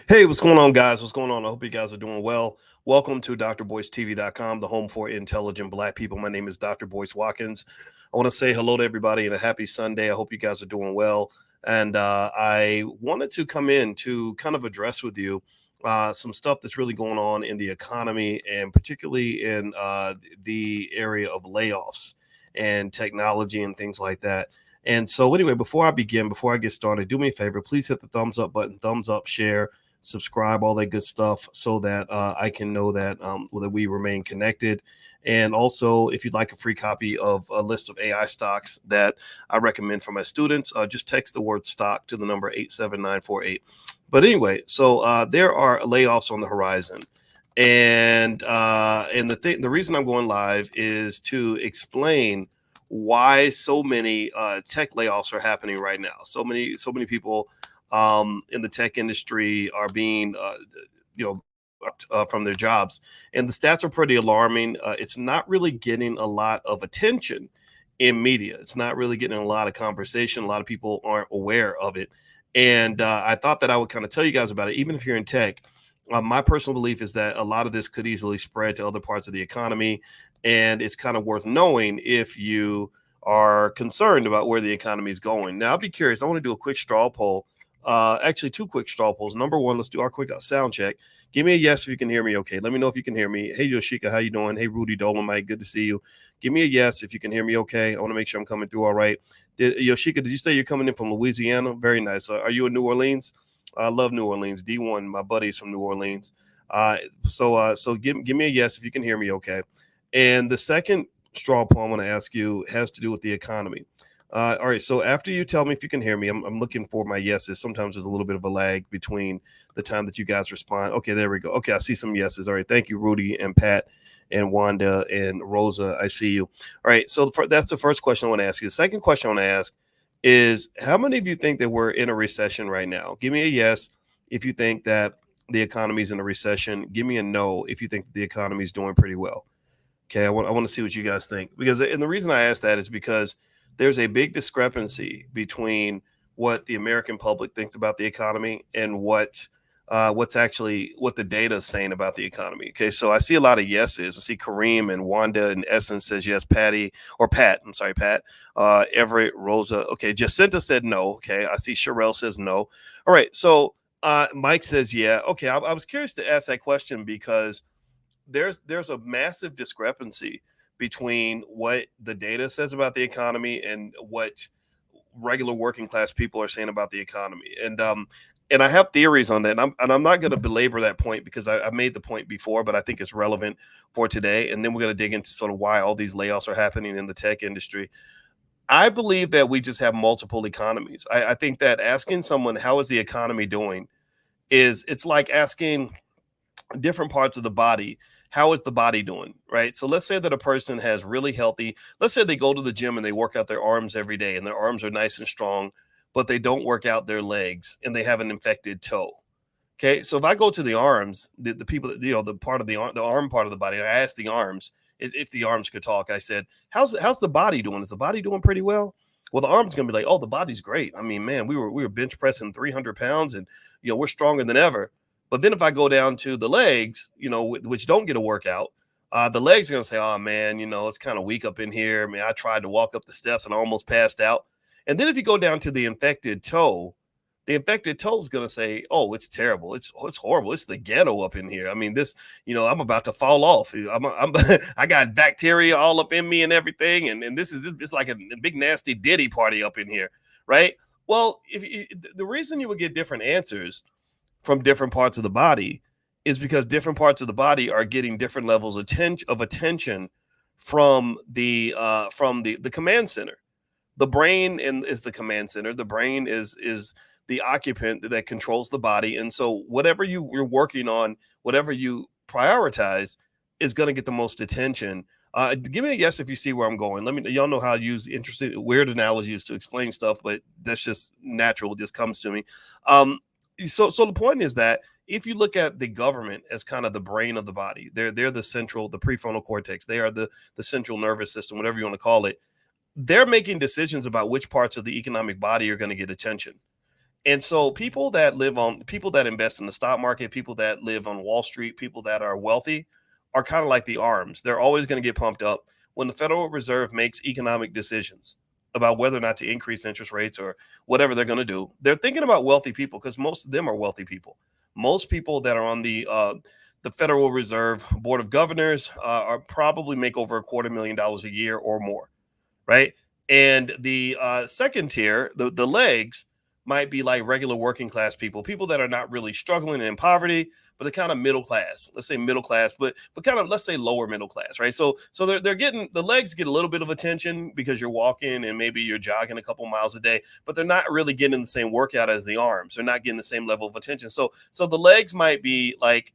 Hey, what's going on, guys? What's going on? I hope you guys are doing well. Welcome to drboycetv.com, the home for intelligent Black people. My name is Dr. Boyce Watkins. I want to say hello to everybody and a happy Sunday. I hope you guys are doing well. And I wanted to come in to kind of address with you some stuff that's really going on in the economy and particularly in the area of layoffs and technology and things like that. And so, anyway, before I get started, do me a favor, please hit the thumbs up button, thumbs up, share, subscribe, all that good stuff, so that I can know that we remain connected. And also, if you'd like a free copy of a list of AI stocks that I recommend for my students, just text the word stock to the number 87948. But anyway, so there are layoffs on the horizon. And the reason I'm going live is to explain why so many tech layoffs are happening right now. So many people in the tech industry are being, from their jobs, and the stats are pretty alarming. It's not really getting a lot of attention in media. It's not really getting a lot of conversation. A lot of people aren't aware of it, and I thought that I would kind of tell you guys about it, even if you're in tech. My personal belief is that a lot of this could easily spread to other parts of the economy, and it's kind of worth knowing if you are concerned about where the economy is going. Now, I'll be curious. I want to do a quick straw poll. Actually, two quick straw polls. Number one, let's do our quick sound check. Give me a yes if you can hear me. Okay, let me know if you can hear me. Hey, Yoshika, how you doing? Hey, Rudy Dolomite, good to see you. Give me a yes if you can hear me. Okay, I want to make sure I'm coming through all right. Yoshika, did you say you're coming in from Louisiana? Very nice. Are you in New Orleans? I love New Orleans. D1, my buddies from New Orleans. So give me a yes if you can hear me. Okay. And the second straw poll I'm going to ask you has to do with the economy. All right. So after you tell me if you can hear me, I'm looking for my yeses. Sometimes there's a little bit of a lag between the time that you guys respond. Okay, there we go. Okay, I see some yeses. All right. Thank you, Rudy and Pat and Wanda and Rosa. I see you. All right. So that's the first question I want to ask you. The second question I want to ask is, how many of you think that we're in a recession right now? Give me a yes if you think that the economy is in a recession. Give me a no if you think that the economy is doing pretty well. Okay, I want to see what you guys think, and the reason I ask that is because there's a big discrepancy between what the American public thinks about the economy and what the data is saying about the economy. Okay, so I see a lot of yeses. I see Kareem and Wanda and Essence says yes. Pat. I'm sorry, Pat. Everett, Rosa. Okay, Jacinta said no. Okay, I see Sherelle says no. All right, so Mike says yeah. Okay, I was curious to ask that question because there's a massive discrepancy between what the data says about the economy and what regular working class people are saying about the economy. And I have theories on that. And I'm not going to belabor that point because I made the point before, but I think it's relevant for today. And then we're going to dig into sort of why all these layoffs are happening in the tech industry. I believe that we just have multiple economies. I think that asking someone, how is the economy doing, it's like asking different parts of the body, how is the body doing, right? So let's say that a person has really healthy, let's say they go to the gym and they work out their arms every day and their arms are nice and strong, but they don't work out their legs and they have an infected toe. Okay, so if I go to the arms, the people that, the part of the arm part of the body, I asked the arms if the arms could talk. I said, how's the body doing? Is the body doing pretty well? Well, the arm's gonna be like, oh, the body's great. I mean, man, we were bench pressing 300 pounds and we're stronger than ever. But then if I go down to the legs, which don't get a workout, the legs are going to say, oh, man, it's kind of weak up in here. I mean, I tried to walk up the steps and I almost passed out. And then if you go down to the infected toe is going to say, oh, it's terrible. It's horrible. It's the ghetto up in here. I mean, this, I'm about to fall off. I got bacteria all up in me and everything. And it's like a big, nasty Diddy party up in here. Right. Well, the reason you would get different answers from different parts of the body is because different parts of the body are getting different levels of attention from the command center. The brain is the command center. The brain is the occupant that controls the body, and so whatever you're working on, whatever you prioritize, is going to get the most attention. Give me a yes if you see where I'm going. Y'all know how I use weird analogies to explain stuff, but that's just natural. It just comes to me. So the point is that if you look at the government as kind of the brain of the body, they're the prefrontal cortex. They are the central nervous system, whatever you want to call it. They're making decisions about which parts of the economic body are going to get attention. And so people that invest in the stock market, people that live on Wall Street, people that are wealthy are kind of like the arms. They're always going to get pumped up when the Federal Reserve makes economic decisions about whether or not to increase interest rates or whatever they're going to do. They're thinking about wealthy people because most of them are wealthy people. Most people that are on the Federal Reserve Board of Governors are probably make over $250,000 a year or more, right? And the second tier, the legs, might be like regular working class people, people that are not really struggling and in poverty, but they're kind of middle class. Let's say middle class, but kind of let's say lower middle class, right? So they're getting the legs get a little bit of attention because you're walking and maybe you're jogging a couple miles a day, but they're not really getting the same workout as the arms. They're not getting the same level of attention. So the legs might be like,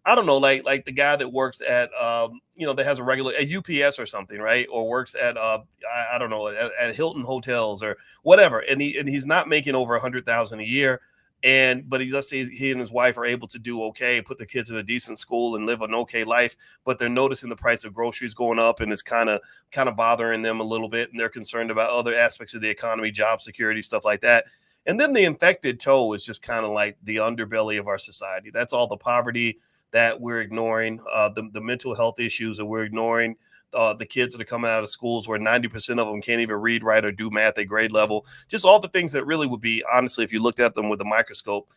I don't know, like the guy that works at that has a UPS or something, right? Or works at I don't know, at Hilton hotels or whatever, and he's not making over 100,000 a year, but let's say he and his wife are able to do okay, put the kids in a decent school and live an okay life, but they're noticing the price of groceries going up, and it's kind of bothering them a little bit, and they're concerned about other aspects of the economy, job security, stuff like that. And then the infected toe is just kind of like the underbelly of our society. That's all the poverty that we're ignoring, the mental health issues that we're ignoring, the kids that are coming out of schools where 90% of them can't even read, write, or do math at grade level. Just all the things that really would be, honestly, if you looked at them with a microscope,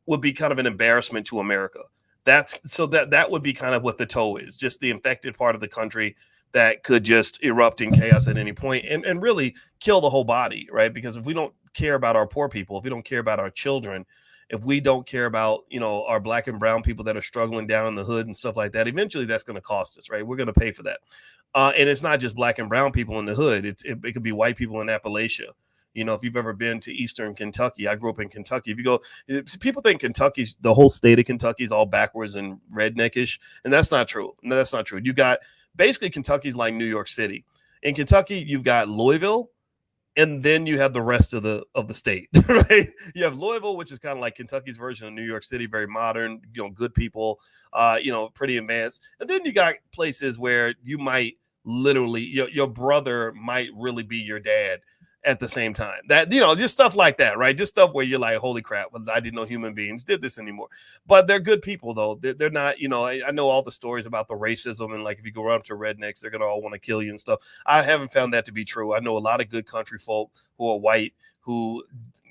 would be kind of an embarrassment to America. That would be kind of what the toe is, just the infected part of the country that could just erupt in chaos at any point and really kill the whole body, right? Because if we don't care about our poor people, if we don't care about our children, if we don't care about our black and brown people that are struggling down in the hood and stuff like that, eventually that's going to cost us, right? We're going to pay for that. And it's not just black and brown people in the hood. It could be white people in Appalachia. If you've ever been to Eastern Kentucky, I grew up in Kentucky. If you go, people think the whole state of Kentucky is all backwards and redneckish, and that's not true. No, that's not true. You got basically Kentucky's like New York City. In Kentucky, you've got Louisville, and then you have the rest of the state, right? You have Louisville, which is kind of like Kentucky's version of New York City, very modern, good people, pretty advanced. And then you got places where you might literally, your brother might really be your dad at the same time. That, just stuff like that, right? Just stuff where you're like, holy crap, I didn't know human beings did this anymore. But they're good people, though. They're not, I know all the stories about the racism and like if you go around to rednecks, they're going to all want to kill you and stuff. I haven't found that to be true. I know a lot of good country folk who are white who,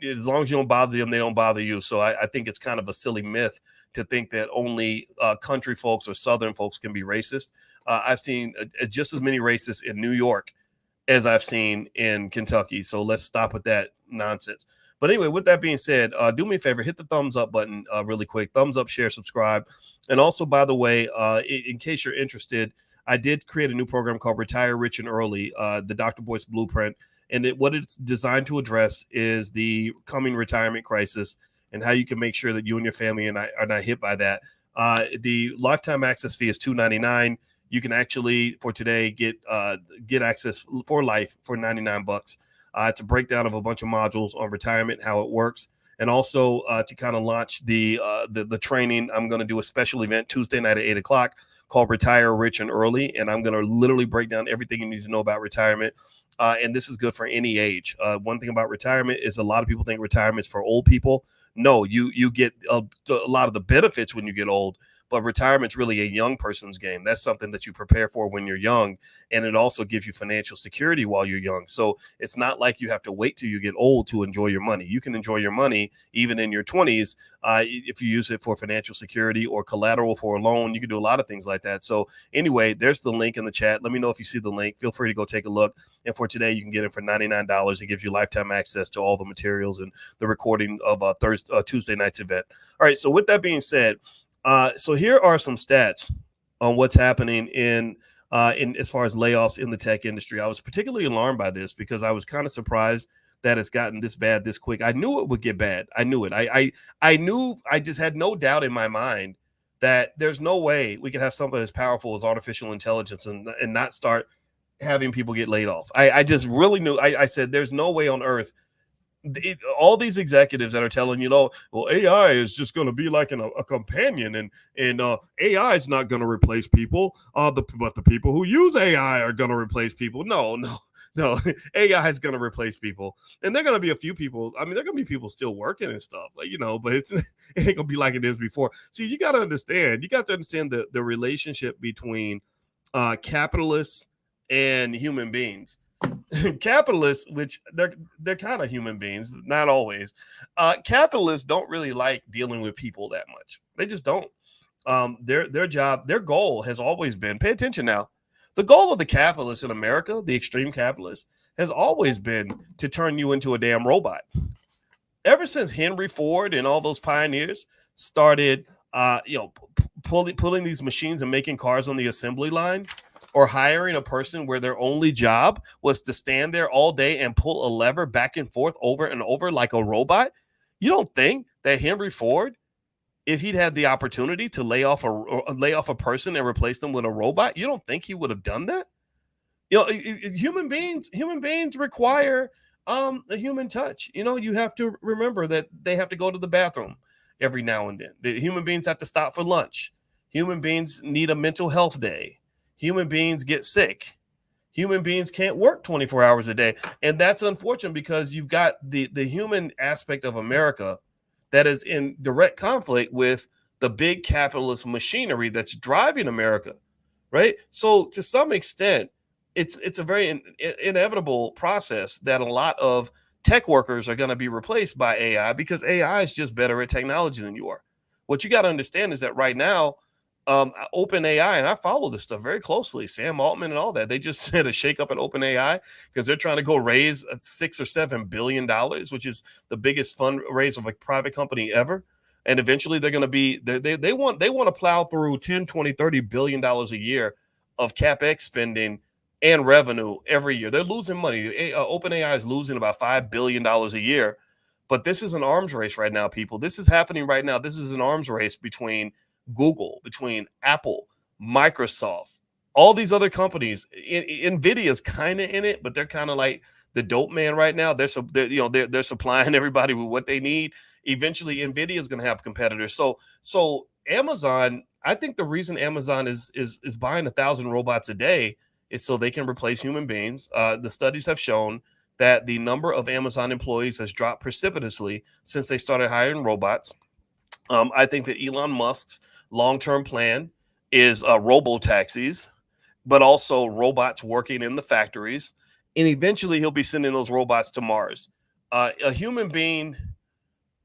as long as you don't bother them, they don't bother you. So I think it's kind of a silly myth to think that only country folks or Southern folks can be racist. I've seen just as many racists in New York as I've seen in Kentucky. So let's stop with that nonsense. But anyway, with that being said, do me a favor, hit the thumbs up button really quick. Thumbs up, share, subscribe. And also, by the way, in case you're interested, I did create a new program called Retire Rich and Early, the Dr. Boyce Blueprint. And what it's designed to address is the coming retirement crisis and how you can make sure that you and your family are not hit by that. The lifetime access fee is $299. You can actually, for today, get access for life for $99. It's a breakdown of a bunch of modules on retirement, how it works, and also to kind of launch the training. I'm going to do a special event Tuesday night at 8:00 called Retire Rich and Early, and I'm going to literally break down everything you need to know about retirement. And this is good for any age. One thing about retirement is a lot of people think retirement is for old people. No, you get a lot of the benefits when you get old. But retirement's really a young person's game. That's something that you prepare for when you're young. And it also gives you financial security while you're young. So it's not like you have to wait till you get old to enjoy your money. You can enjoy your money even in your 20s if you use it for financial security or collateral for a loan. You can do a lot of things like that. So anyway, there's the link in the chat. Let me know if you see the link. Feel free to go take a look. And for today, you can get it for $99. It gives you lifetime access to all the materials and the recording of Tuesday night's event. All right. So with that being said, so here are some stats on what's happening in as far as layoffs in the tech industry. I was particularly alarmed by this because I was kind of surprised that it's gotten this bad this quick. I knew it would get bad. I knew it. I knew. I just had no doubt in my mind that there's no way we could have something as powerful as artificial intelligence and not start having people get laid off. I just really knew. I said there's no way on earth. All these executives that are telling well, AI is just going to be like a companion, and AI is not going to replace people. But the people who use AI are going to replace people. No, No, AI is going to replace people, and they're going to be a few people. I mean, there are going to be people still working and stuff, like but it's it ain't going to be like it is before. See, you got to understand. You got to understand the relationship between capitalists and human beings. Capitalists, which they're kind of human beings, not always. Capitalists don't really like dealing with people that much. They just don't. Their job, their goal has always been. Pay attention now. The goal of the capitalists in America, the extreme capitalists, has always been to turn you into a damn robot. Ever since Henry Ford and all those pioneers started, pulling these machines and making cars on the assembly line, or hiring a person where their only job was to stand there all day and pull a lever back and forth over and over like a robot. You don't think that Henry Ford, if he'd had the opportunity to lay off a person and replace them with a robot, you don't think he would have done that? Human beings require a human touch. You have to remember that they have to go to the bathroom every now and then. The human beings have to stop for lunch. Human beings need a mental health day. Human beings get sick. Human beings can't work 24 hours a day. And that's unfortunate because you've got the human aspect of America that is in direct conflict with the big capitalist machinery that's driving America, right? So to some extent, it's a very inevitable process that a lot of tech workers are going to be replaced by AI because AI is just better at technology than you are. What you got to understand is that right now, Open AI, and I follow this stuff very closely. Sam Altman and all that. They just said a shakeup at Open AI because they're trying to go raise $6 or $7 billion, which is the biggest fundraise of a private company ever. And eventually they're going to be they want to plow through 10, 20, $30 billion a year of CapEx spending and revenue every year. They're losing money. OpenAI is losing about $5 billion a year. But this is an arms race right now, people. This is happening right now. This is an arms race between Google, between Apple, Microsoft, all these other companies. Nvidia's kind of in it, but they're kind of like the dope man right now. They're supplying everybody with what they need. Eventually, Nvidia is going to have competitors. So Amazon, I think the reason Amazon is buying 1,000 robots a day is so they can replace human beings. The studies have shown that the number of Amazon employees has dropped precipitously since they started hiring robots. I think that Elon Musk's long-term plan is robo taxis, but also robots working in the factories. And eventually he'll be sending those robots to Mars. A human being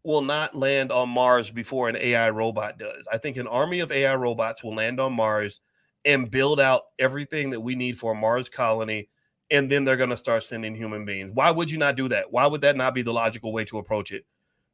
will not land on Mars before an AI robot does. I think an army of AI robots will land on Mars and build out everything that we need for a Mars colony. And then they're going to start sending human beings. Why would you not do that? Why would that not be the logical way to approach it?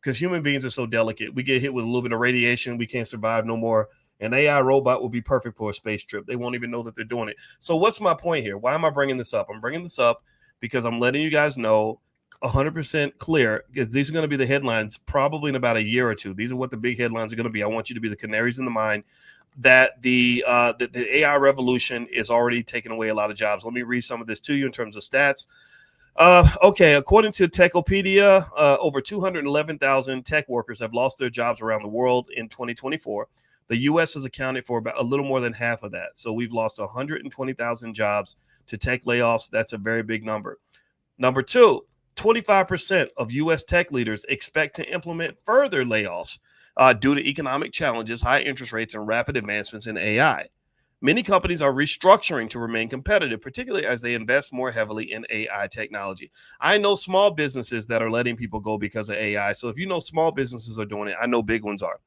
Because human beings are so delicate. We get hit with a little bit of radiation. We can't survive no more. An AI robot will be perfect for a space trip. They won't even know that they're doing it. So what's my point here? Why am I bringing this up? I'm bringing this up because I'm letting you guys know 100% clear, because these are going to be the headlines probably in about a year or two. These are what the big headlines are going to be. I want you to be the canaries in the mine that the AI revolution is already taking away a lot of jobs. Let me read some of this to you in terms of stats. Okay, according to Techopedia, over 211,000 tech workers have lost their jobs around the world in 2024. The U.S. has accounted for about a little more than half of that. So we've lost 120,000 jobs to tech layoffs. That's a very big number. Number two, 25% of U.S. tech leaders expect to implement further layoffs due to economic challenges, high interest rates, and rapid advancements in AI. Many companies are restructuring to remain competitive, particularly as they invest more heavily in AI technology. I know small businesses that are letting people go because of AI. So if you know small businesses are doing it, I know big ones are.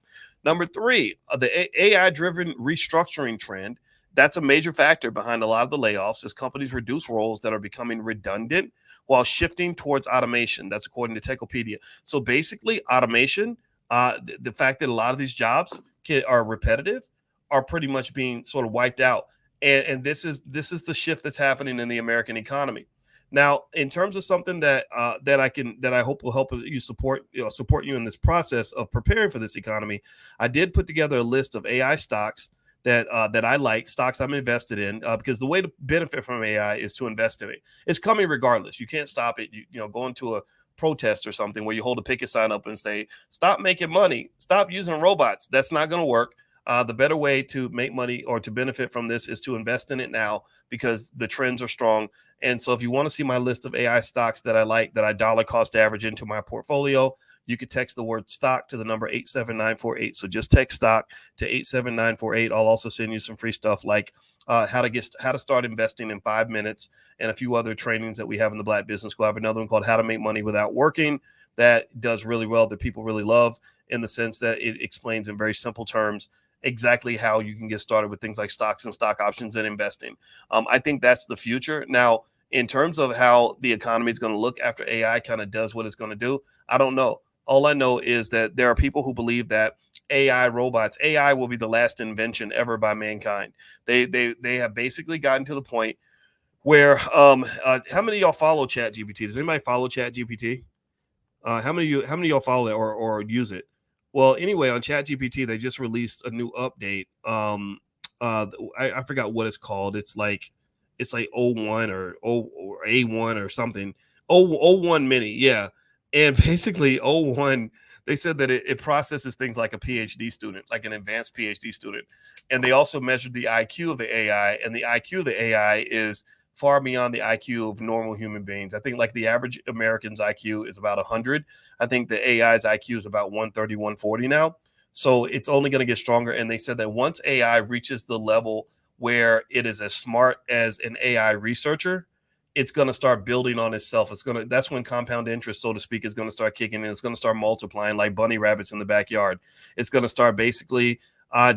Number three, the AI-driven restructuring trend. That's a major factor behind a lot of the layoffs as companies reduce roles that are becoming redundant while shifting towards automation. That's according to Techopedia. So basically, automation, the fact that a lot of these jobs are repetitive, are pretty much being sort of wiped out. And this is the shift that's happening in the American economy. Now, in terms of something that I hope will help you support you in this process of preparing for this economy, I did put together a list of AI stocks that I like, stocks I'm invested in, because the way to benefit from AI is to invest in it. It's coming regardless. You can't stop it. Go into a protest or something where you hold a picket sign up and say, stop making money, stop using robots. That's not going to work. The better way to make money or to benefit from this is to invest in it now because the trends are strong And so if you want to see my list of AI stocks that I like, that I dollar cost average into my portfolio, you could text the word stock to the number 87948. So just text stock to 87948. I'll also send you some free stuff like how to start investing in 5 minutes and a few other trainings that we have in the Black Business School. I have another one called How to Make Money Without Working that does really well, that people really love, in the sense that it explains in very simple terms exactly how you can get started with things like stocks and stock options and investing. I think that's the future. Now, in terms of how the economy is going to look after AI kind of does what it's going to do, I don't know. All I know is that there are people who believe that AI will be the last invention ever by mankind. They have basically gotten to the point where how many of y'all follow ChatGPT? Does anybody follow ChatGPT? How many of y'all follow it or use it? Well, anyway, on ChatGPT, they just released a new update. I forgot what it's called. It's like O1 or A1 or something. O1 mini, yeah. And basically O1, they said that it processes things like a PhD student, like an advanced PhD student. And they also measured the IQ of the AI, and the IQ of the AI is far beyond the IQ of normal human beings. I think like the average American's IQ is about 100. I think the AI's IQ is about 130, 140 now. So it's only going to get stronger. And they said that once AI reaches the level where it is as smart as an AI researcher, it's going to start building on itself. That's when compound interest, so to speak, is going to start kicking in. It's going to start multiplying like bunny rabbits in the backyard. It's going to start basically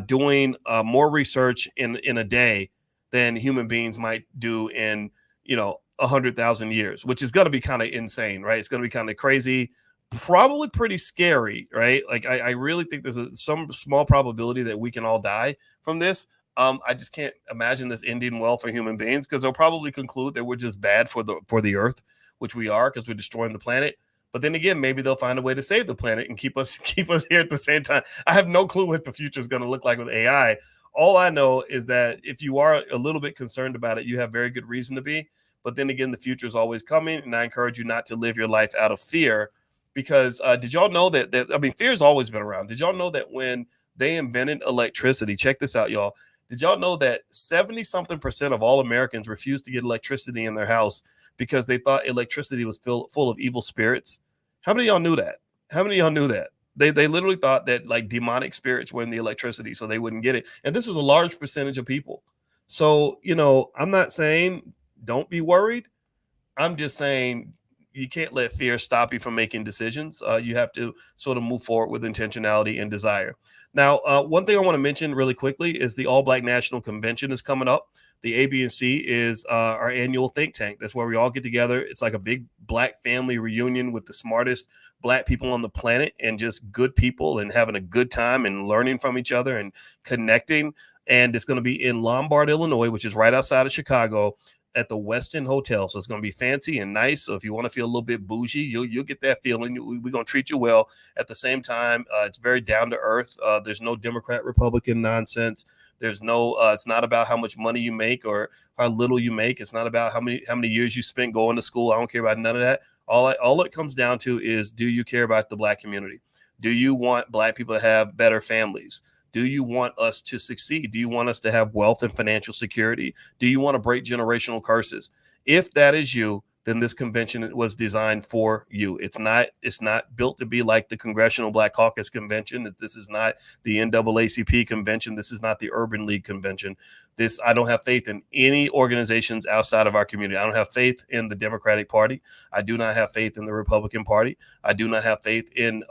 doing more research in a day than human beings might do in 100,000 years, which is going to be kind of insane, right? It's going to be kind of crazy, probably pretty scary, right? Like I really think there's some small probability that we can all die from this. I just can't imagine this ending well for human beings, because they'll probably conclude that we're just bad for the earth, which we are, because we're destroying the planet. But then again, maybe they'll find a way to save the planet and keep us here at the same time. I have no clue what the future is going to look like with AI. All I know is that if you are a little bit concerned about it, you have very good reason to be. But then again, the future is always coming, and I encourage you not to live your life out of fear, because did y'all know that fear has always been around. Did y'all know that when they invented electricity, check this out, y'all. Did y'all know that 70-something% of all Americans refused to get electricity in their house because they thought electricity was full of evil spirits? How many of y'all knew that? How many of y'all knew that? They literally thought that like demonic spirits were in the electricity, so they wouldn't get it. And this was a large percentage of people. So, I'm not saying don't be worried. I'm just saying you can't let fear stop you from making decisions. You have to sort of move forward with intentionality and desire. Now, one thing I want to mention really quickly is the All Black National Convention is coming up. The ABNC is our annual think tank. That's where we all get together. It's like a big Black family reunion with the smartest Black people on the planet, and just good people, and having a good time and learning from each other and connecting. And it's going to be in Lombard, Illinois, which is right outside of Chicago, at the Westin Hotel. So it's going to be fancy and nice. So if you want to feel a little bit bougie, you'll get that feeling. We're going to treat you well. At the same time, it's very down to earth. There's no Democrat Republican nonsense. There's no it's not about how much money you make or how little you make. It's not about how many years you spent going to school. I don't care about none of that. All it comes down to is, do you care about the Black community? Do you want Black people to have better families? Do you want us to succeed? Do you want us to have wealth and financial security? Do you want to break generational curses? If that is you, then this convention was designed for you. It's not built to be like the Congressional Black Caucus Convention. This is not the NAACP convention. This is not the Urban League convention. I don't have faith in any organizations outside of our community. I don't have faith in the Democratic Party. I do not have faith in the Republican Party. I do not have faith in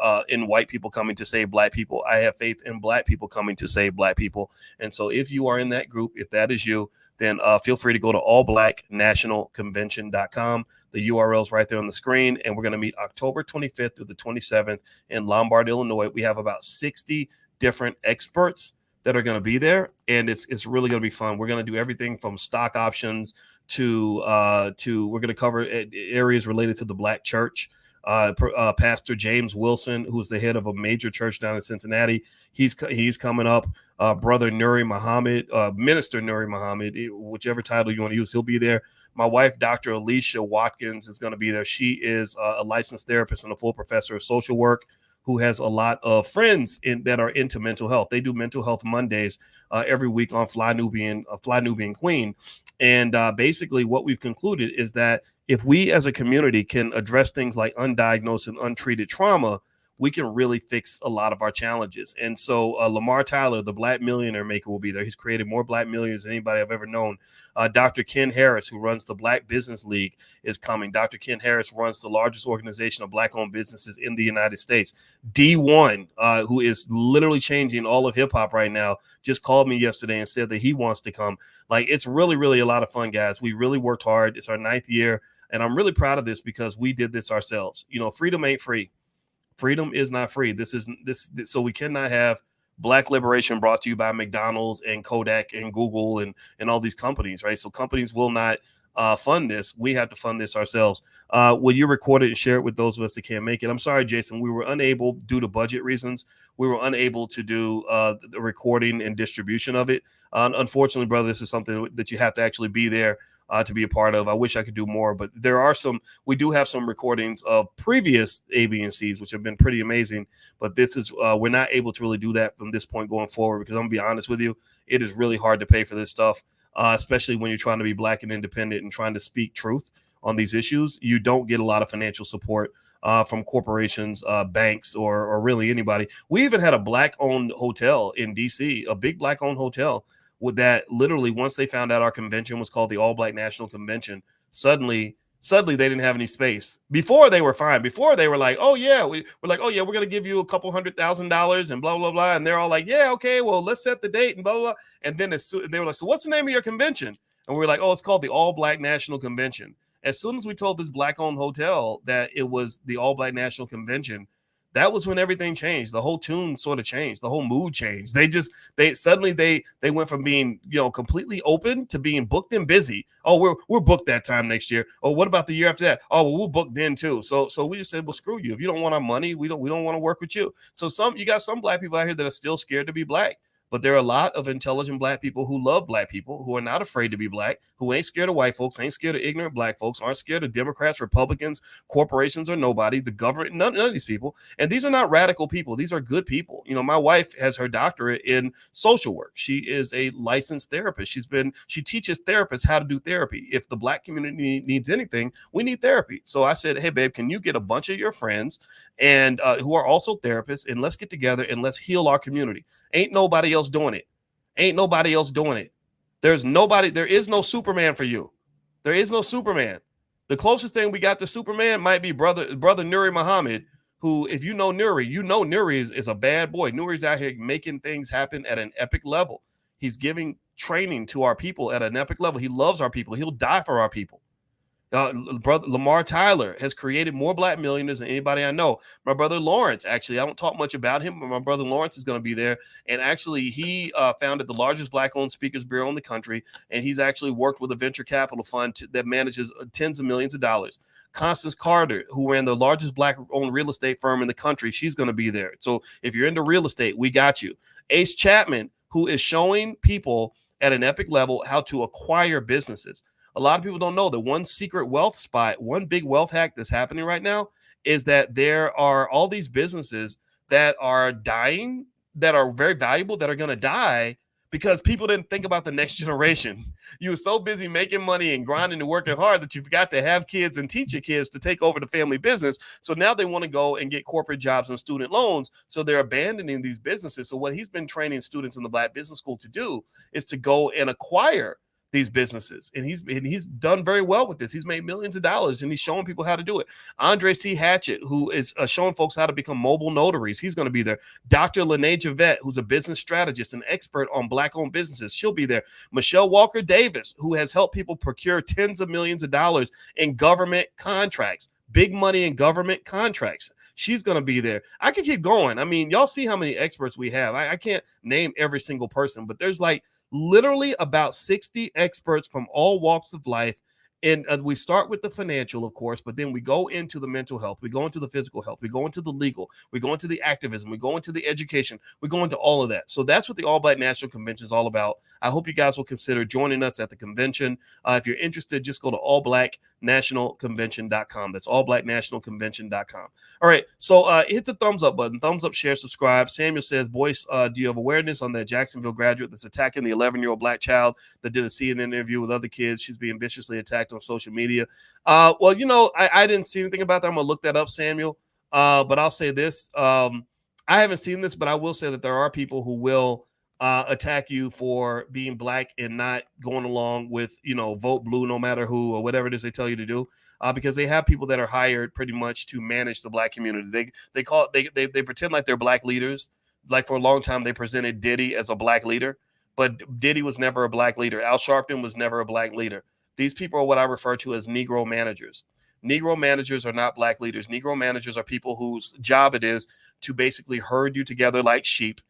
white people coming to save Black people. I have faith in Black people coming to save Black people. And so if you are in that group, if that is you, then feel free to go to allblacknationalconvention.com. The URL is right there on the screen. And we're going to meet October 25th through the 27th in Lombard, Illinois. We have about 60 different experts that are going to be there. And it's really going to be fun. We're going to do everything from stock options to we're going to cover areas related to the Black church. Pastor James Wilson, who's the head of a major church down in Cincinnati, he's coming up. Brother Nuri Muhammad, Minister Nuri Muhammad, whichever title you want to use, he'll be there. My wife, Dr. Alicia Watkins, is going to be there. She is a licensed therapist and a full professor of social work, who has a lot of friends that are into mental health. They do mental health Mondays every week on Fly Nubian Queen. And basically what we've concluded is that if we as a community can address things like undiagnosed and untreated trauma, we can really fix a lot of our challenges. And so Lamar Tyler, the Black Millionaire Maker, will be there. He's created more Black millionaires than anybody I've ever known. Dr. Ken Harris, who runs the Black Business League, is coming. Dr. Ken Harris runs the largest organization of Black-owned businesses in the United States. D1, who is literally changing all of hip-hop right now, just called me yesterday and said that he wants to come. Like, it's really, really a lot of fun, guys. We really worked hard. It's our 9th year, and I'm really proud of this because we did this ourselves. You know, freedom ain't free. Freedom is not free. So we cannot have Black liberation brought to you by McDonald's and Kodak and Google and all these companies, right? So companies will not fund this. We have to fund this ourselves. Will you record it and share it with those of us that can't make it? I'm sorry, Jason. We were unable, due to budget reasons, we were unable to do the recording and distribution of it. Unfortunately, brother, this is something that you have to actually be there to be a part of. I wish I could do more, but we do have some recordings of previous ABNCs, which have been pretty amazing, but we're not able to really do that from this point going forward, because I'm gonna be honest with you, it is really hard to pay for this stuff, especially when you're trying to be Black and independent and trying to speak truth on these issues. You don't get a lot of financial support from corporations, banks, or really anybody. We even had a Black-owned hotel in DC, a big Black-owned hotel, with that literally once they found out our convention was called the All Black National Convention, suddenly they didn't have any space. Before they were fine. Before they were like, oh yeah, we're going to give you a couple $100,000 and blah, blah, blah. And they're all like, yeah, okay, well, let's set the date and blah, blah, blah. And then they were like, so what's the name of your convention? And we were like, oh, it's called the All Black National Convention. As soon as we told this Black-owned hotel that it was the All Black National Convention, that was when everything changed. The whole tune sort of changed. The whole mood changed. They suddenly went from being, completely open to being booked and busy. Oh, we're booked that time next year. Oh, what about the year after that? Oh, well, we'll book then too. So we just said, well, screw you. If you don't want our money, we don't want to work with you. So you got some Black people out here that are still scared to be Black. But there are a lot of intelligent Black people who love Black people, who are not afraid to be Black, who ain't scared of white folks, ain't scared of ignorant Black folks, aren't scared of Democrats, Republicans, corporations, or nobody, the government, none of these people. And these are not radical people. These are good people. My wife has her doctorate in social work. She is a licensed therapist. She teaches therapists how to do therapy. If the Black community needs anything, we need therapy. So I said, hey, babe, can you get a bunch of your friends and who are also therapists, and let's get together and let's heal our community. Ain't nobody else doing it. Ain't nobody else doing it. There is no Superman for you. There is no Superman. The closest thing we got to Superman might be brother Nuri Muhammad, who, if you know Nuri is a bad boy. Nuri's out here making things happen at an epic level. He's giving training to our people at an epic level. He loves our people. He'll die for our people. Brother Lamar Tyler has created more Black millionaires than anybody I know. My brother Lawrence, actually, I don't talk much about him, but my brother Lawrence is going to be there. And actually, he founded the largest Black-owned speakers bureau in the country, and he's actually worked with a venture capital fund that manages tens of millions of dollars. Constance Carter, who ran the largest Black-owned real estate firm in the country, she's going to be there. So if you're into real estate, we got you. Ace Chapman, who is showing people at an epic level how to acquire businesses. A lot of people don't know that one secret wealth spot, one big wealth hack that's happening right now is that there are all these businesses that are dying, that are very valuable, that are going to die because people didn't think about the next generation. You were so busy making money and grinding and working hard that you forgot to have kids and teach your kids to take over the family business. So now they want to go and get corporate jobs and student loans. So they're abandoning these businesses. So what he's been training students in the Black Business School to do is to go and acquire these businesses, and he's done very well with this. He's made millions of dollars, and he's showing people how to do it. Andre C. Hatchett, who is showing folks how to become mobile notaries, he's going to be there. Dr. Lene Javette, who's a business strategist, an expert on Black-owned businesses, she'll be there. Michelle Walker Davis, who has helped people procure tens of millions of dollars in government contracts, big money in government contracts. She's going to be there. I can keep going. I mean, y'all see how many experts we have. I can't name every single person, but there's like literally about 60 experts from all walks of life. And we start with the financial, of course, but then we go into the mental health. We go into the physical health. We go into the legal. We go into the activism. We go into the education. We go into all of that. So that's what the All Black National Convention is all about. I hope you guys will consider joining us at the convention. If you're interested, just go to allblacknationalconvention.com. That's allblacknationalconvention.com. All right. So hit the thumbs up button, thumbs up, share, subscribe. Samuel says, Boyce, do you have awareness on that Jacksonville graduate that's attacking the 11-year-old black child that did a CNN interview with other kids? She's being viciously attacked on social media. Well, I didn't see anything about that. I'm going to look that up, Samuel. But I'll say this. I haven't seen this, but I will say that there are people who will attack you for being black and not going along with, vote blue no matter who or whatever it is they tell you to do, because they have people that are hired pretty much to manage the black community. They call it, they pretend like they're black leaders. Like for a long time, they presented Diddy as a black leader, but Diddy was never a black leader. Al Sharpton was never a black leader. These people are what I refer to as Negro managers. Negro managers are not black leaders. Negro managers are people whose job it is to basically herd you together like sheep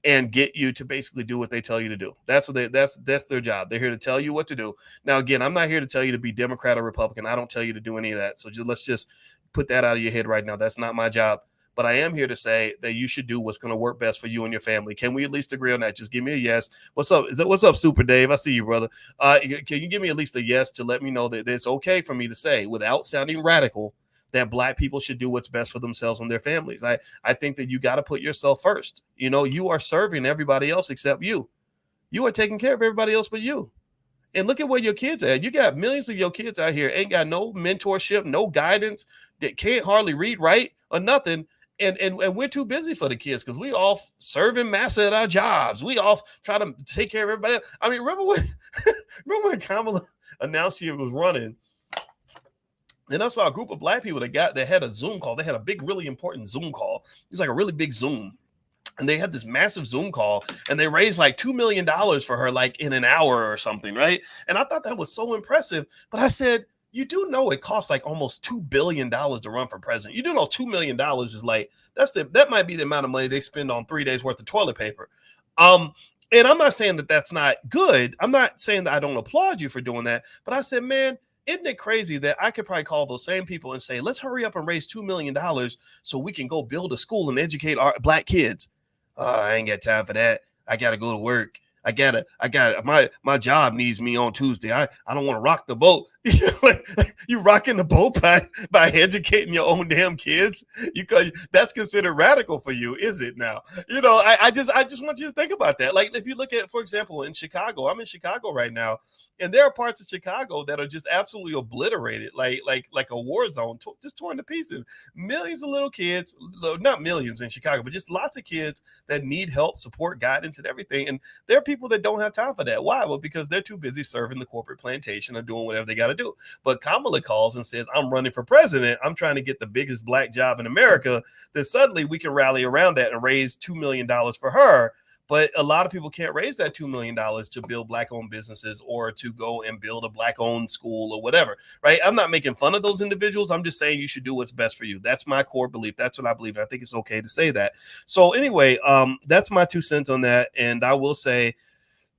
and get you to basically do what they tell you to do. That's their job. They're here to tell you what to do. Now, again, I'm not here to tell you to be Democrat or Republican. I don't tell you to do any of that. So let's just put that out of your head right now. That's not my job. But I am here to say that you should do what's going to work best for you and your family. Can we at least agree on that? Just give me a yes. What's up? What's up, Super Dave? I see you, brother. Can you give me at least a yes to let me know that it's okay for me to say, without sounding radical, that black people should do what's best for themselves and their families? I think that you got to put yourself first. You are serving everybody else except you. You are taking care of everybody else but you. And look at where your kids are at. You got millions of your kids out here, ain't got no mentorship, no guidance, that can't hardly read, write, or nothing. And we're too busy for the kids because we off serving massa at our jobs. We off trying to take care of everybody else. I mean, remember when Kamala announced she was running? Then I saw a group of black people that had a Zoom call. They had a big, really important Zoom call. It was like a really big Zoom. And they had this massive Zoom call and they raised like $2 million for her, like in an hour or something, right? And I thought that was so impressive. But I said, you do know it costs like almost $2 billion to run for president. You do know $2 million is like, that might be the amount of money they spend on 3 days worth of toilet paper. And I'm not saying that that's not good. I'm not saying that I don't applaud you for doing that. But I said, man, isn't it crazy that I could probably call those same people and say, let's hurry up and raise $2 million so we can go build a school and educate our black kids. I ain't got time for that. I got to go to work. My job needs me on Tuesday. I don't want to rock the boat. You rocking the boat by educating your own damn kids. That's considered radical for you, is it now? I just want you to think about that. Like if you look at, for example, in Chicago, I'm in Chicago right now, and there are parts of Chicago that are just absolutely obliterated, like a war zone, just torn to pieces. Millions of little kids, not millions in Chicago, but just lots of kids that need help, support, guidance, and everything. And there are people that don't have time for that. Why? Well, because they're too busy serving the corporate plantation or doing whatever they got to do. But Kamala calls and says, I'm running for president. I'm trying to get the biggest black job in America. Then suddenly we can rally around that and raise $2 million for her. But a lot of people can't raise that $2 million to build black-owned businesses or to go and build a black-owned school or whatever, right? I'm not making fun of those individuals. I'm just saying you should do what's best for you. That's my core belief. That's what I believe. I think it's okay to say that. So anyway, that's my 2 cents on that. And I will say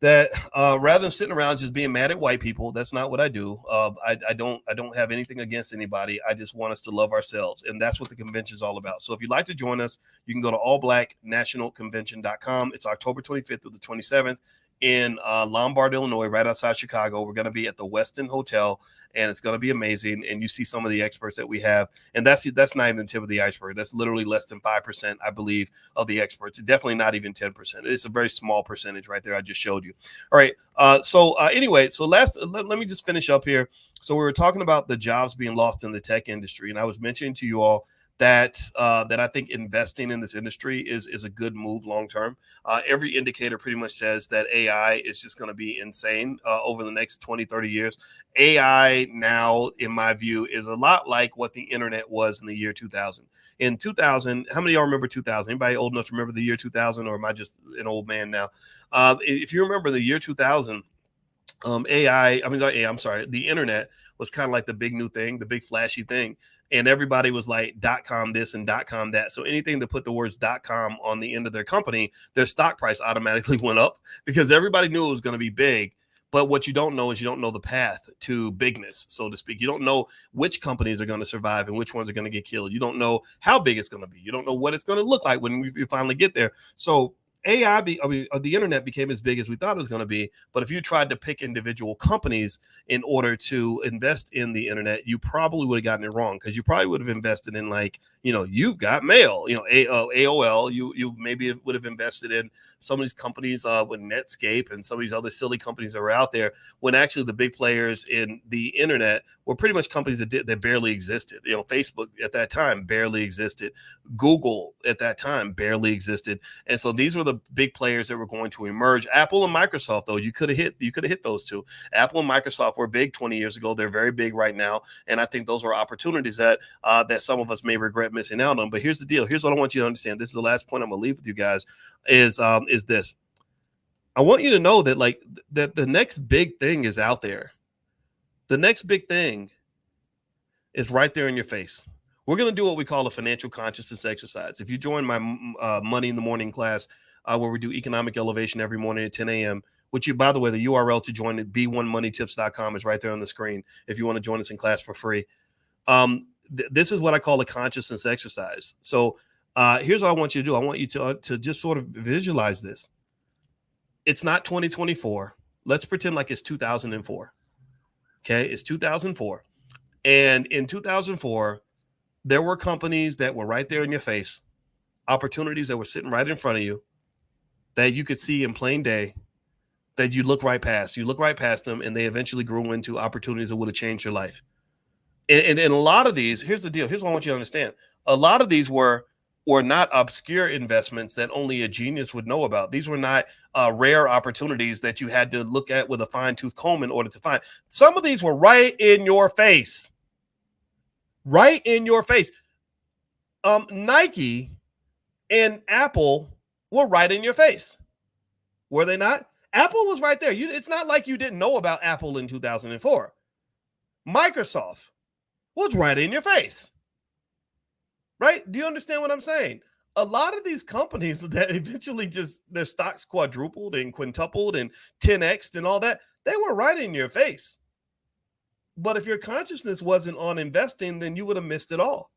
that rather than sitting around just being mad at white people, that's not what I do. I don't have anything against anybody. I just want us to love ourselves. And that's what the convention is all about. So if you'd like to join us, you can go to allblacknationalconvention.com. It's October 25th through the 27th in Lombard, Illinois, right outside Chicago. We're going to be at the Westin Hotel, and it's going to be amazing. And you see some of the experts that we have, and that's not even the tip of the iceberg. That's literally less than 5%, I believe, of the experts. Definitely not even 10%. It's a very small percentage right there. I just showed you. All right. Anyway, so let me just finish up here. So we were talking about the jobs being lost in the tech industry, and I was mentioning to you all that I think investing in this industry is a good move long term. Every indicator pretty much says that AI is just going to be insane over the next 20, 30 years. AI now, in my view, is a lot like what the internet was in the year 2000. In 2000, how many of y'all remember 2000? Anybody old enough to remember the year 2000, or am I just an old man now? If you remember the year 2000, the internet was kind of like the big new thing, the big flashy thing. And everybody was like .com this and .com that. So anything that put the words .com on the end of their company, their stock price automatically went up because everybody knew it was going to be big. But what you don't know is you don't know the path to bigness, so to speak. You don't know which companies are going to survive and which ones are going to get killed. You don't know how big it's going to be. You don't know what it's going to look like when you finally get there. So the internet became as big as we thought it was going to be. But if you tried to pick individual companies in order to invest in the internet, you probably would have gotten it wrong, because you probably would have invested in, like, you've got mail, AOL. You maybe would have invested in some of these companies with Netscape and some of these other silly companies that were out there, when actually the big players in the internet were pretty much companies that barely existed. Facebook at that time barely existed. Google at that time barely existed. And so these were the big players that were going to emerge. Apple and Microsoft, though, you could have hit those two. Apple and Microsoft were big 20 years ago. They're very big right now. And I think those are opportunities that some of us may regret missing out on. But here's the deal. Here's what I want you to understand. This is the last point I'm going to leave with you guys is this. I want you to know that that the next big thing is out there. The next big thing is right there in your face. We're going to do what we call a financial consciousness exercise. If you join my Money in the Morning class, where we do economic elevation every morning at 10 a.m., which by the way, the URL to join it, b1moneytips.com, is right there on the screen if you want to join us in class for free. This is what I call a consciousness exercise. So here's what I want you to do. I want you to just sort of visualize this. It's not 2024. Let's pretend like it's 2004. Okay, it's 2004. And in 2004, there were companies that were right there in your face, opportunities that were sitting right in front of you that you could see in plain day, that you look right past. You look right past them, and they eventually grew into opportunities that would have changed your life. And a lot of these, here's the deal. Here's what I want you to understand. A lot of these were not obscure investments that only a genius would know about. These were not rare opportunities that you had to look at with a fine-tooth comb in order to find. Some of these were right in your face. Right in your face. Nike and Apple were right in your face. Were they not? Apple was right there. It's not like you didn't know about Apple in 2004. Microsoft was right in your face. Right? Do you understand what I'm saying? A lot of these companies that eventually just their stocks quadrupled and quintupled and 10x'd and all that, they were right in your face. But if your consciousness wasn't on investing, then you would have missed it all.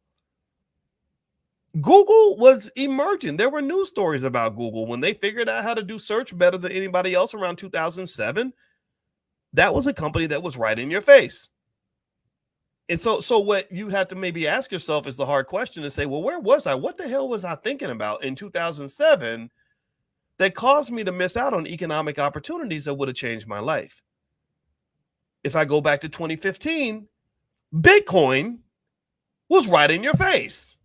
Google was emerging. There were news stories about Google when they figured out how to do search better than anybody else around 2007. That was a company that was right in your face. And so what you have to maybe ask yourself is the hard question to say, well, where was I? What the hell was I thinking about in 2007 that caused me to miss out on economic opportunities that would have changed my life? If I go back to 2015, Bitcoin was right in your face.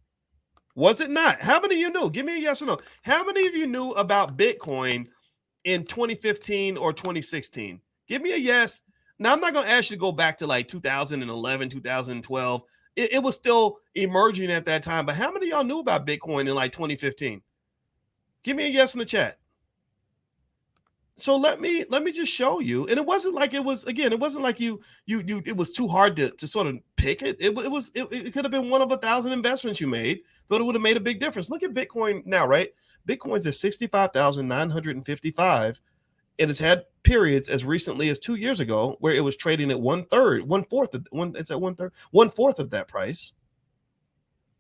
Was it not? How many of you knew? Give me a yes or no. How many of you knew about Bitcoin in 2015 or 2016? Give me a yes. Now, I'm not going to ask you to go back to like 2011, 2012. It was still emerging at that time. But how many of y'all knew about Bitcoin in like 2015? Give me a yes in the chat. So let me just show you. And it wasn't like it was, again, it wasn't like it was too hard to sort of pick it. It could have been one of 1,000 investments you made, but it would have made a big difference. Look at Bitcoin now, right? Bitcoin's at 65,955. It has had periods as recently as 2 years ago where it was trading at one fourth of that price.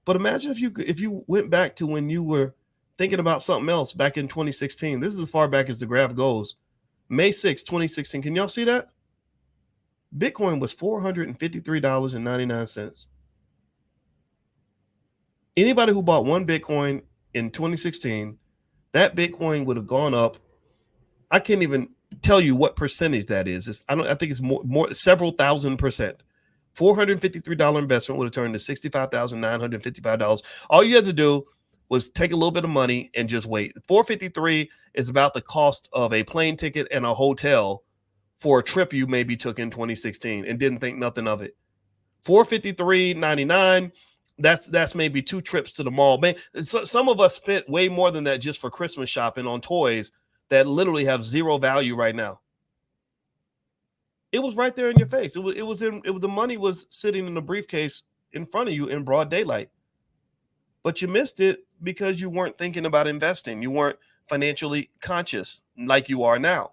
But imagine if you went back to when you were thinking about something else back in 2016. This is as far back as the graph goes. May 6, 2016. Can y'all see that? Bitcoin was $453.99. Anybody who bought one Bitcoin in 2016, that Bitcoin would have gone up. I can't even tell you what percentage that is. I think it's more several thousand percent. $453 investment would have turned to $65,955. All you had to do was take a little bit of money and just wait. 453 is about the cost of a plane ticket and a hotel for a trip you maybe took in 2016 and didn't think nothing of it. 453.99. That's maybe 2 trips to the mall. Some of us spent way more than that just for Christmas shopping on toys that literally have zero value right now. It was right there in your face. The money was sitting in a briefcase in front of you in broad daylight. But you missed it because you weren't thinking about investing. You weren't financially conscious like you are now.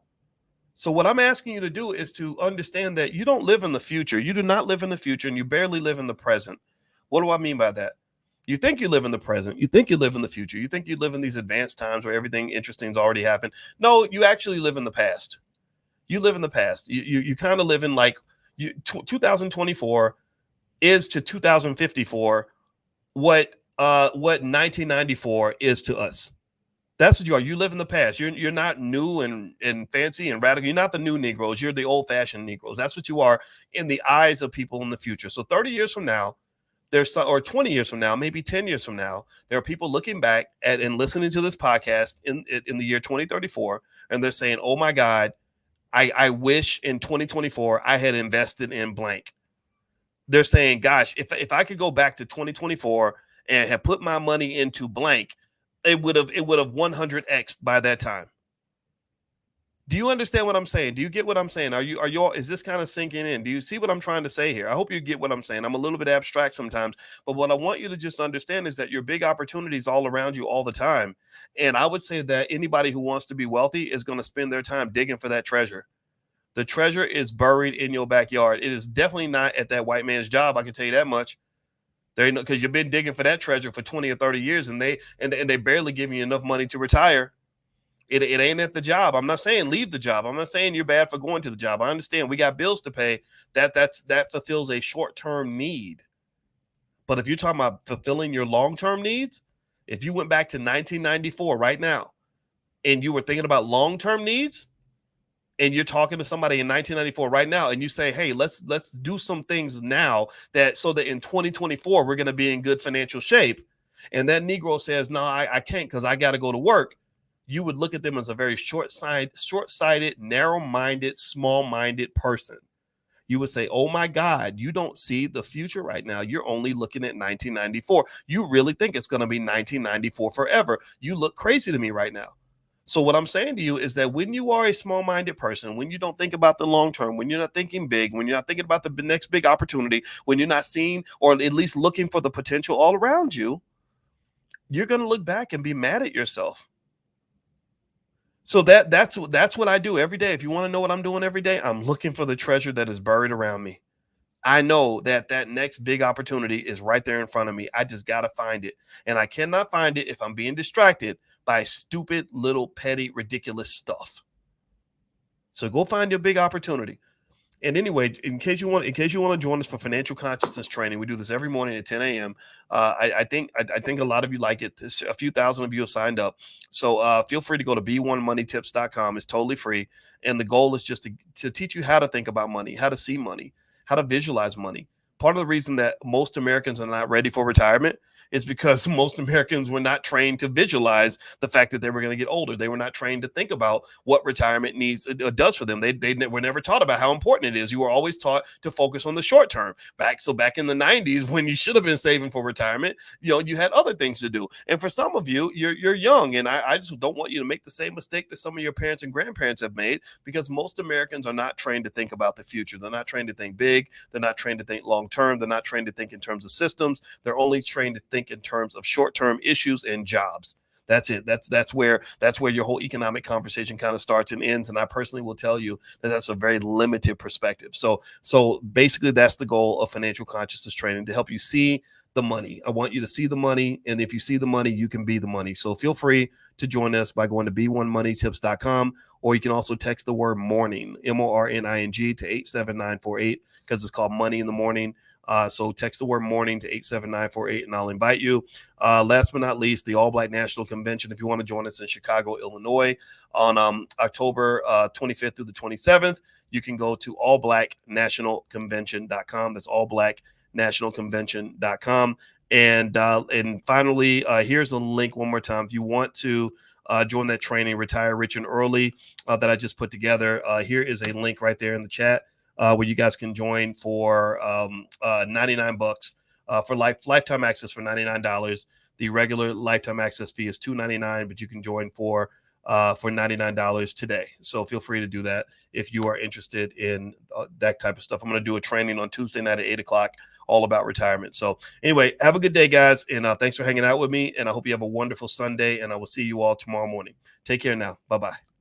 So what I'm asking you to do is to understand that you don't live in the future. You do not live in the future, and you barely live in the present. What do I mean by that? You think you live in the present. You think you live in the future. You think you live in these advanced times where everything interesting's already happened. No, you actually live in the past. You live in the past. You kind of live in like 2024 is to 2054 what 1994 is to us. That's what you are. You live in the past. You're not new and fancy and radical. You're not the new Negroes. You're the old fashioned Negroes. That's what you are in the eyes of people in the future. So 30 years from now, or 20 years from now, maybe 10 years from now, there are people looking back at and listening to this podcast in the year 2034, and they're saying, "Oh my God, I wish in 2024 I had invested in blank." They're saying, "Gosh, if I could go back to 2024 and have put my money into blank, it would have 100x by that time." Do you understand what I'm saying? Do you get what I'm saying? Are you all, is this kind of sinking in? Do you see what I'm trying to say here? I hope you get what I'm saying. I'm a little bit abstract sometimes, but what I want you to just understand is that your big opportunities all around you all the time. And I would say that anybody who wants to be wealthy is going to spend their time digging for that treasure. The treasure is buried in your backyard. It is definitely not at that white man's job. I can tell you that much. There ain't no, because you've been digging for that treasure for 20 or 30 years, and they barely give you enough money to retire. It ain't at the job. I'm not saying leave the job. I'm not saying you're bad for going to the job. I understand we got bills to pay. That fulfills a short-term need. But if you're talking about fulfilling your long-term needs, if you went back to 1994 right now and you were thinking about long-term needs, and you're talking to somebody in 1994 right now, and you say, "Hey, let's do some things now that so that in 2024 we're going to be in good financial shape," and that Negro says, "No, I can't because I got to go to work," you would look at them as a very short-sighted, narrow-minded, small-minded person. You would say, "Oh my God, you don't see the future right now. You're only looking at 1994. You really think it's going to be 1994 forever. You look crazy to me right now." So what I'm saying to you is that when you are a small-minded person, when you don't think about the long term, when you're not thinking big, when you're not thinking about the next big opportunity, when you're not seeing or at least looking for the potential all around you, you're going to look back and be mad at yourself. So that's what I do every day. If you want to know what I'm doing every day, I'm looking for the treasure that is buried around me. I know that that next big opportunity is right there in front of me. I just got to find it. And I cannot find it if I'm being distracted by stupid little petty ridiculous stuff. So go find your big opportunity. And anyway, in case you want to join us for financial consciousness training, we do this every morning at 10 a.m. I think a lot of you like it. A few thousand of you have signed up, so feel free to go to b1moneytips.com. It's totally free, and the goal is just to teach you how to think about money, how to see money, how to visualize money. Part of the reason that most Americans are not ready for retirement is because most Americans were not trained to visualize the fact that they were going to get older. They were not trained to think about what retirement needs does for them. They were never taught about how important it is. You were always taught to focus on the short term. Back in the 90s, when you should have been saving for retirement, you had other things to do. And for some of you, you're young, and I just don't want you to make the same mistake that some of your parents and grandparents have made, because most Americans are not trained to think about the future. They're not trained to think big. They're not trained to think long term. They're not trained to think in terms of systems. They're only trained to think in terms of short-term issues and jobs. That's it. That's where your whole economic conversation kind of starts and ends. And I personally will tell you that that's a very limited perspective. So basically, that's the goal of financial consciousness training, to help you see the money. I want you to see the money, and if you see the money, you can be the money. So feel free to join us by going to b1moneytips.com, or you can also text the word morning, MORNING, to 87948, because it's called Money in the Morning. So text the word morning to 87948, and I'll invite you. Last but not least, the All Black National Convention. If you want to join us in Chicago, Illinois on October 25th through the 27th, you can go to allblacknationalconvention.com. That's allblacknationalconvention.com. And finally, here's a link one more time. If you want to join that training, Retire Rich and Early, that I just put together, here is a link right there in the chat, where you guys can join for $99 for lifetime access for $99. The regular lifetime access fee is $299, but you can join for $99 today. So feel free to do that if you are interested in that type of stuff. I'm going to do a training on Tuesday night at 8:00, all about retirement. So anyway, have a good day, guys, and thanks for hanging out with me. And I hope you have a wonderful Sunday. And I will see you all tomorrow morning. Take care now. Bye-bye.